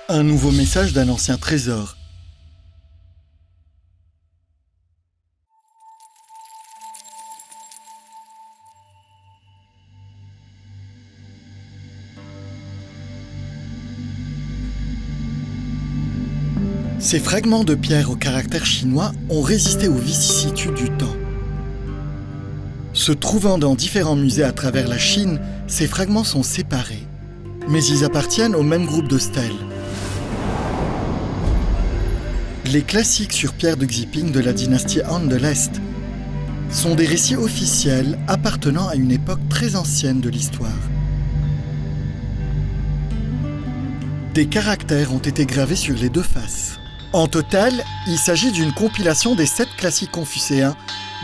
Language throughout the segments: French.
Un nouveau message d'un ancien trésor. Ces fragments de pierre au caractère chinois ont résisté aux vicissitudes du temps. Se trouvant dans différents musées à travers la Chine, ces fragments sont séparés, mais ils appartiennent au même groupe de stèles. Les classiques sur pierre de Xiping de la dynastie Han de l'Est sont des récits officiels appartenant à une époque très ancienne de l'histoire. Des caractères ont été gravés sur les deux faces. En total, il s'agit d'une compilation des 7 classiques confucéens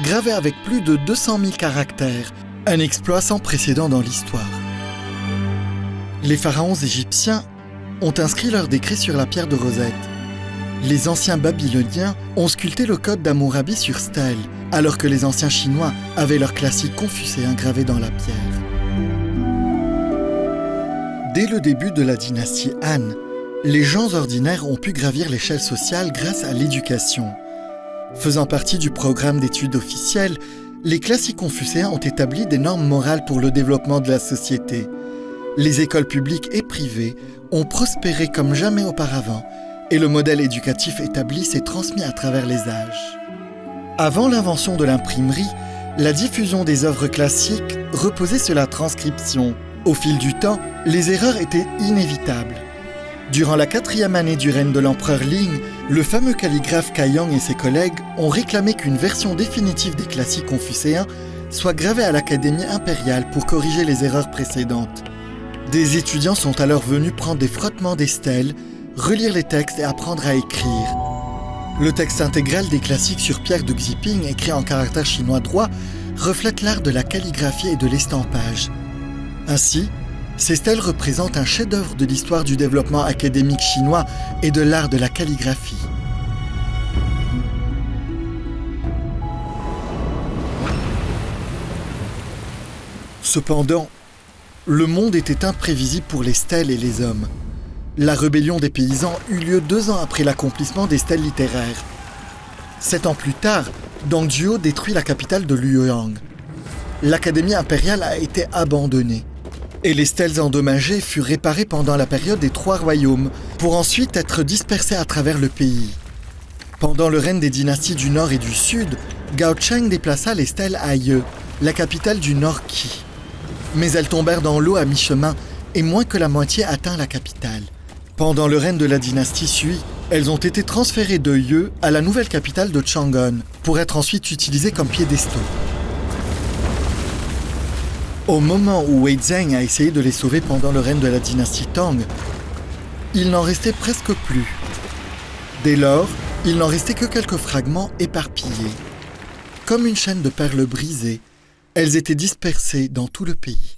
gravés avec plus de 200 000 caractères, un exploit sans précédent dans l'histoire. Les pharaons égyptiens ont inscrit leurs décrets sur la pierre de Rosette. Les anciens babyloniens ont sculpté le code d'Hammurabi sur stèle, alors que les anciens chinois avaient leurs classiques confucéens gravés dans la pierre. Dès le début de la dynastie Han, les gens ordinaires ont pu gravir l'échelle sociale grâce à l'éducation. Faisant partie du programme d'études officielles, les classiques confucéens ont établi des normes morales pour le développement de la société. Les écoles publiques et privées ont prospéré comme jamais auparavant, et le modèle éducatif établi s'est transmis à travers les âges. Avant l'invention de l'imprimerie, la diffusion des œuvres classiques reposait sur la transcription. Au fil du temps, les erreurs étaient inévitables. Durant la 4e année du règne de l'empereur Ling, le fameux calligraphe Caiyang et ses collègues ont réclamé qu'une version définitive des classiques confucéens soit gravée à l'Académie impériale pour corriger les erreurs précédentes. Des étudiants sont alors venus prendre des frottements des stèles, relire les textes et apprendre à écrire. Le texte intégral des classiques sur pierre de Xiping, écrit en caractère chinois droit, reflète l'art de la calligraphie et de l'estampage. Ainsi, ces stèles représentent un chef-d'œuvre de l'histoire du développement académique chinois et de l'art de la calligraphie. Cependant, le monde était imprévisible pour les stèles et les hommes. La rébellion des paysans eut lieu 2 ans après l'accomplissement des stèles littéraires. 7 ans plus tard, Dong Zhuo détruit la capitale de Luoyang. L'Académie impériale a été abandonnée. Et les stèles endommagées furent réparées pendant la période des 3 royaumes, pour ensuite être dispersées à travers le pays. Pendant le règne des dynasties du Nord et du Sud, Gao Cheng déplaça les stèles à Ye, la capitale du Nord Qi. Mais elles tombèrent dans l'eau à mi-chemin et moins que la moitié atteint la capitale. Pendant le règne de la dynastie Sui, elles ont été transférées de Ye à la nouvelle capitale de Chang'an, pour être ensuite utilisées comme piédestaux. Au moment où Wei Zheng a essayé de les sauver pendant le règne de la dynastie Tang, il n'en restait presque plus. Dès lors, il n'en restait que quelques fragments éparpillés. Comme une chaîne de perles brisées, elles étaient dispersées dans tout le pays.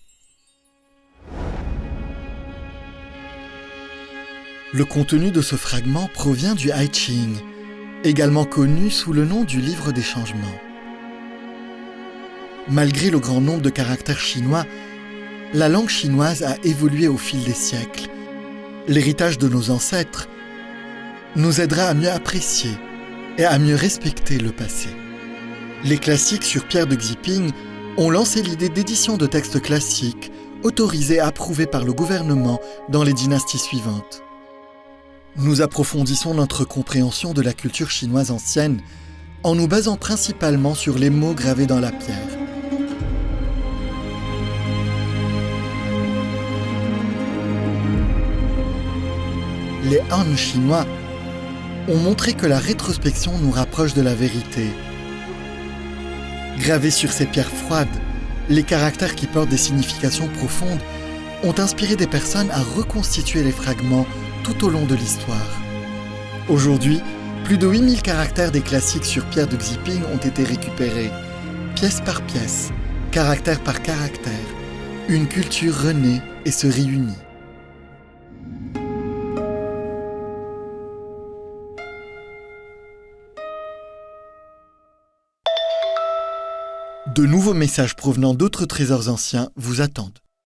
Le contenu de ce fragment provient du I Ching, également connu sous le nom du livre des changements. Malgré le grand nombre de caractères chinois, la langue chinoise a évolué au fil des siècles. L'héritage de nos ancêtres nous aidera à mieux apprécier et à mieux respecter le passé. Les classiques sur pierre de Xiping ont lancé l'idée d'édition de textes classiques autorisés et approuvés par le gouvernement dans les dynasties suivantes. Nous approfondissons notre compréhension de la culture chinoise ancienne en nous basant principalement sur les mots gravés dans la pierre. Les Han chinois ont montré que la rétrospection nous rapproche de la vérité. Gravés sur ces pierres froides, les caractères qui portent des significations profondes ont inspiré des personnes à reconstituer les fragments tout au long de l'histoire. Aujourd'hui, plus de 8000 caractères des classiques sur pierre de Xiping ont été récupérés, pièce par pièce, caractère par caractère. Une culture renaît et se réunit. De nouveaux messages provenant d'autres trésors anciens vous attendent.